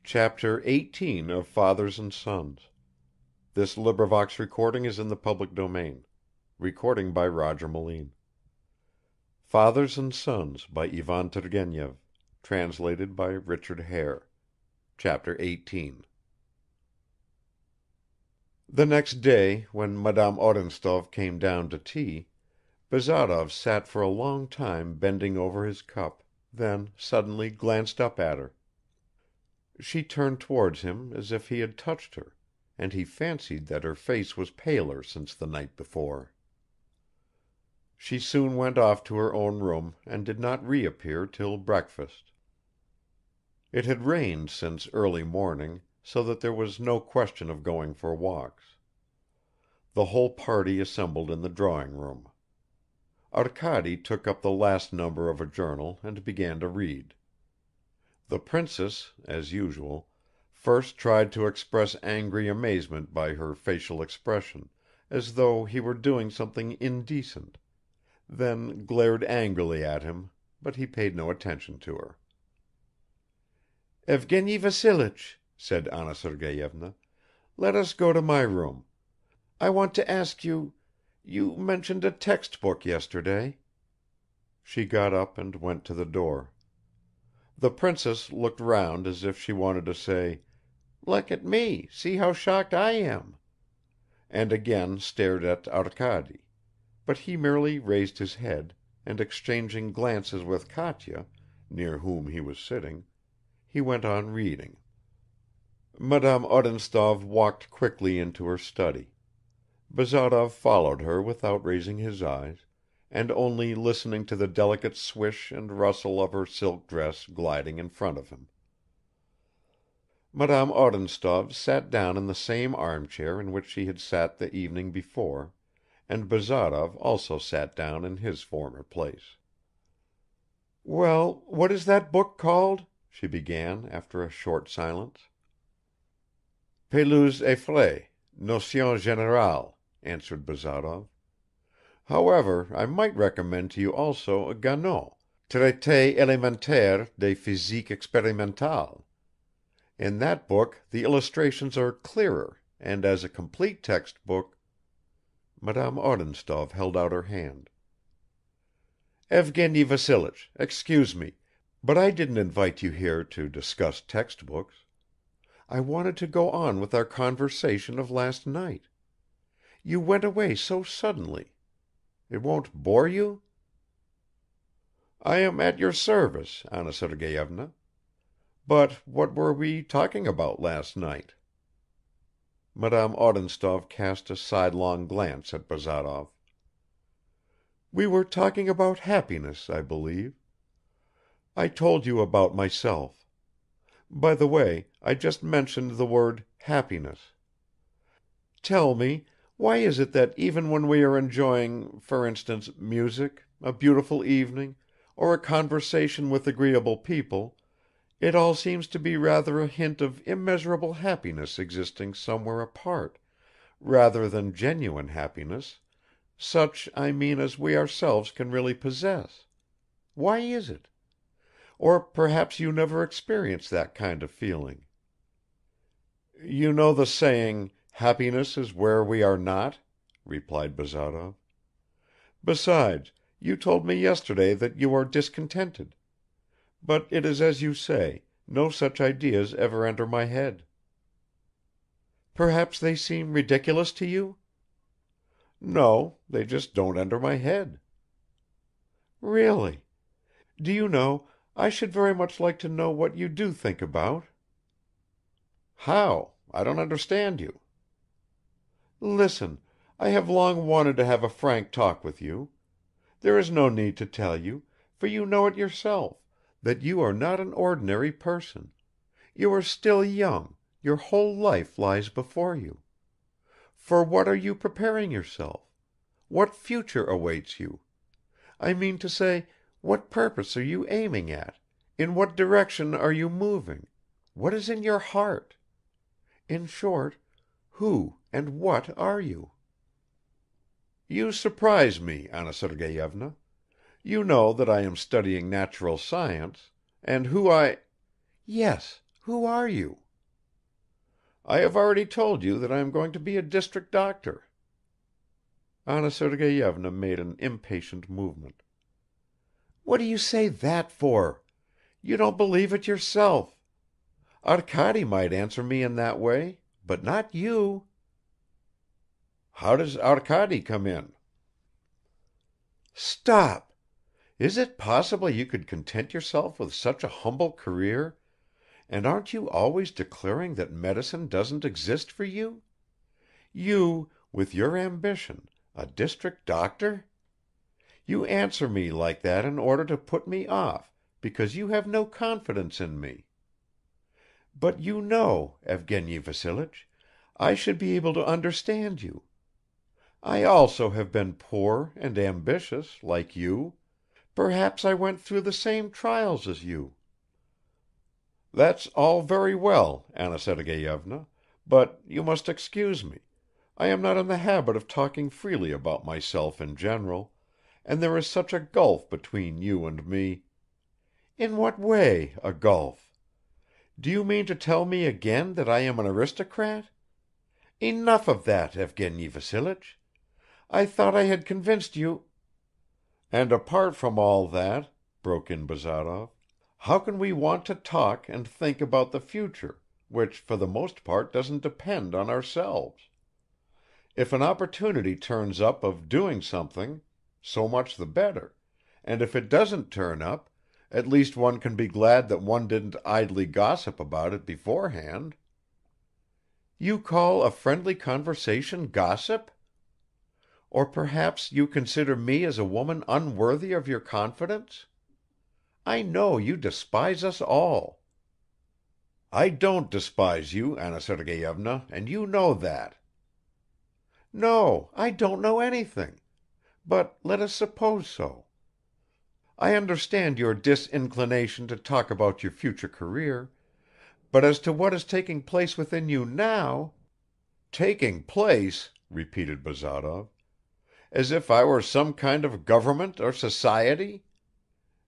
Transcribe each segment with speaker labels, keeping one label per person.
Speaker 1: Chapter 18 of Fathers and Sons. This recording is in the public domain. Recording by Roger Moline. Fathers and Sons by Ivan Turgenev. Translated by Richard Hare. Chapter 18. The next day, when Madame Odintsov came down to tea, Bazarov sat for a long time bending over his cup, then suddenly glanced up at her. She turned towards him as if he had touched her, and he fancied that her face was paler since the night before. She soon went off to her own room and did not reappear till breakfast. It had rained since early morning, so that there was no question of going for walks. The whole party assembled in the drawing room. Arkady took up the last number of a journal and began to read. The princess, as usual, first tried to express angry amazement by her facial expression, as though he were doing something indecent, then glared angrily at him, but he paid no attention to her. "Evgeny Vassilich," said Anna Sergeyevna, "let us go to my room. I want to ask you mentioned a textbook yesterday." She got up and went to the door. The princess looked round as if she wanted to say, "Look at me, see how shocked I am," and again stared at Arkady, but he merely raised his head, and exchanging glances with Katya, near whom he was sitting, he went on reading. Madame Odintsov walked quickly into her study. Bazarov followed her without raising his eyes, and only listening to the delicate swish and rustle of her silk dress gliding in front of him. Madame Odintsov sat down in the same armchair in which she had sat the evening before, and Bazarov also sat down in his former place. "Well, what is that book called?" she began after a short silence. "Pelouse et Frey, Notions Générales," answered Bazarov. "However, I might recommend to you also Ganot, Traité élémentaire de physique expérimentale. In that book the illustrations are clearer, and as a complete textbook." Madame Odintsov held out her hand. "Evgeny Vassilich, excuse me, but I didn't invite you here to discuss textbooks. I wanted to go on with our conversation of last night. You went away so suddenly. It won't bore you?" "I am at your service, Anna Sergeyevna. But what were we talking about last night?" Madame Odintsov cast a sidelong glance at Bazarov. "We were talking about happiness, I believe. I told you about myself. By the way, I just mentioned the word happiness. Tell me, why is it that even when we are enjoying, for instance, music, a beautiful evening, or a conversation with agreeable people, it all seems to be rather a hint of immeasurable happiness existing somewhere apart, rather than genuine happiness, such, I mean, as we ourselves can really possess? Why is it? Or perhaps you never experienced that kind of feeling. You know the saying, 'Happiness is where we are not'?" replied Bazarov. "Besides, you told me yesterday that you are discontented. But it is as you say, no such ideas ever enter my head." "Perhaps they seem ridiculous to you?" "No, they just don't enter my head." "Really? Do you know, I should very much like to know what you do think about." "How? I don't understand you." "Listen, I have long wanted to have a frank talk with you. There is no need to tell you, for you know it yourself, that you are not an ordinary person; you are still young, your whole life lies before you. For what are you preparing yourself? What future awaits you? I mean to say, what purpose are you aiming at, in what direction are you moving, what is in your heart? In short, who and what are you?" "You surprise me, Anna Sergeyevna. You know that I am studying natural science, and who I—" "Yes, Who are you?" "I have already told you that I am going to be a district doctor." Anna Sergeyevna made an impatient movement. "What do you say that for? You don't believe it yourself. Arkady might answer me in that way, but not you." "How does Arkady come in?" "Stop! Is it possible you could content yourself with such a humble career, and aren't you always declaring that medicine doesn't exist for you? You, with your ambition, a district doctor? You answer me like that in order to put me off, because you have no confidence in me. But you know, Evgeny Vassilich, I should be able to understand you. I also have been poor and ambitious, like you. Perhaps I went through the same trials as you." "That's all very well, Anna Sergeyevna, but you must excuse me. I am not in the habit of talking freely about myself in general, and there is such a gulf between you and me." "In what way a gulf? Do you mean to tell me again that I am an aristocrat? Enough of that, Evgeny Vassilich. I thought I had convinced you." "And apart from all that," broke in Bazarov, "how can we want to talk and think about the future, which for the most part doesn't depend on ourselves? If an opportunity turns up of doing something, so much the better, and if it doesn't turn up, at least one can be glad that one didn't idly gossip about it beforehand." "You call a friendly conversation gossip? Or perhaps you consider me as a woman unworthy of your confidence? I know you despise us all." "I don't despise you, Anna Sergeyevna, and you know that." "No, I don't know anything. But let us suppose so. I understand your disinclination to talk about your future career, but as to what is taking place within you now." "Taking place," repeated Bazarov, "as if I were some kind of government or society?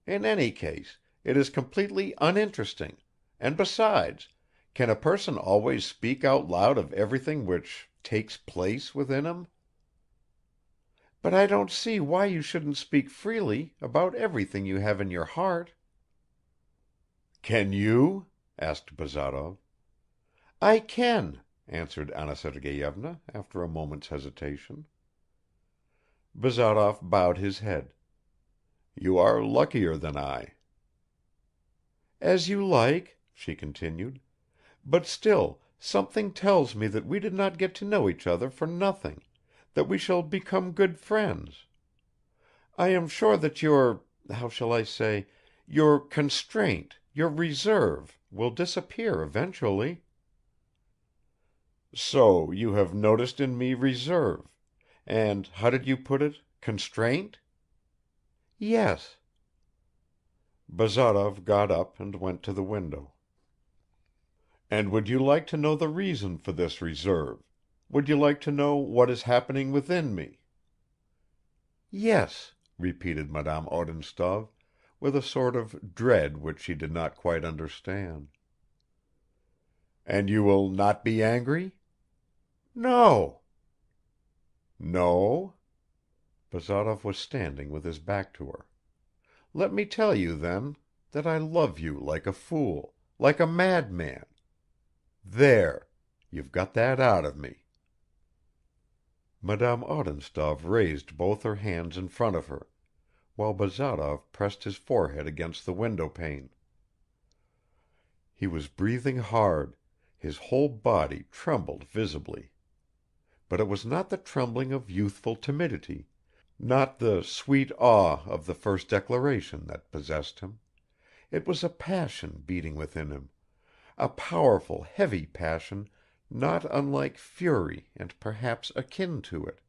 Speaker 1: In any case, it is completely uninteresting, and besides, can a person always speak out loud of everything which takes place within him?" "But I don't see why you shouldn't speak freely about everything you have in your heart." "Can you?" asked Bazarov. "I can," answered Anna Sergeyevna after a moment's hesitation. Bazarov bowed his head. "You are luckier than I." "As you like," she continued, "but still something tells me that we did not get to know each other for nothing, that we shall become good friends. I am sure that your how shall I say your constraint, your reserve, will disappear eventually." "So you have noticed in me reserve, and how did you put it, constraint?" "Yes." Bazarov got up and went to the window. "And would you like to know the reason for this reserve? Would you like to know what is happening within me?" "Yes," repeated Madame Odintsov, with a sort of dread which she did not quite understand. "And you will not be angry?" "No." "No?" Bazarov was standing with his back to her. "Let me tell you, then, that I love you like a fool, like a madman. There! You've got that out of me." Madame Odintsov raised both her hands in front of her, while Bazarov pressed his forehead against the window pane. He was breathing hard, his whole body trembled visibly. But it was not the trembling of youthful timidity, not the sweet awe of the first declaration that possessed him; it was a passion beating within him, a powerful heavy passion not unlike fury and perhaps akin to it.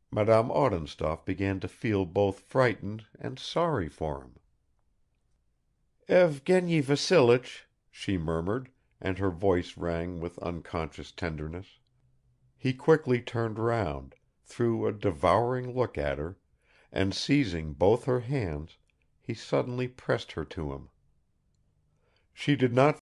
Speaker 1: Madame Odintsov began to feel both frightened and sorry for him. "Evgeny Vassilich," she murmured, and her voice rang with unconscious tenderness. He quickly turned round, threw a devouring look at her, and seizing both her hands, he suddenly pressed her to him. She did not